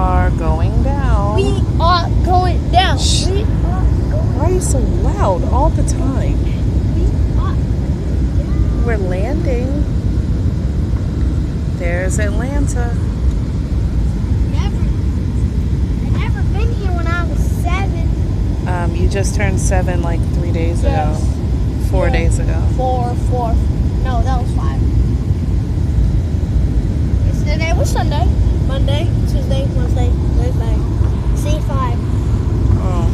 are going down. We are going down. Shh. We are going Why are you so loud all the time? We are We're landing. There's Atlanta. I never been here when I was 7. You just turned 7 like 3 days Yes. ago. 4 Yeah. days ago. 4. No, that was 5. Yesterday was Sunday, Monday, Tuesday, Wednesday, Thursday. See, 5. Oh.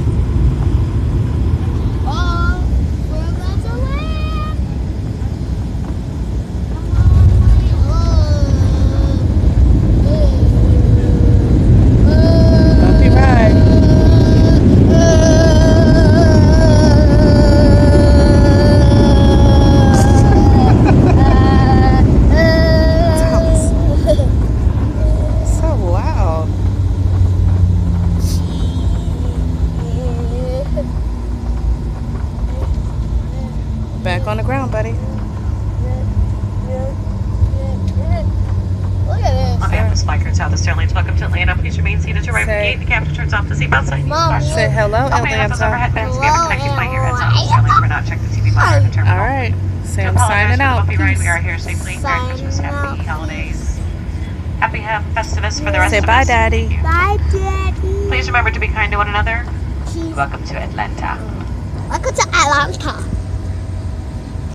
Oh, we're about to land. Bumpy ride. So loud. Back on the ground, buddy. Look at this. On behalf of Spikers, Southwest Airlines, welcome to Atlanta. Please remain seated to right Say- gate. The captain turns off the seatbelt sign. Mom, Say hello, On behalf of overhead Atlanta. bins, we have a connection by your heads on Southwest Airlines. We're not check the TV monitor in the terminal. All right. Say To I'm apologize signing for the out. bumpy ride, we Peace. are here safely. Merry Christmas, Signing happy out. holidays. Happy Festivus for the rest Say of bye, us. Daddy. Thank you. bye, Daddy. Please remember to be kind to one another. Welcome to Atlanta. Welcome to Atlanta.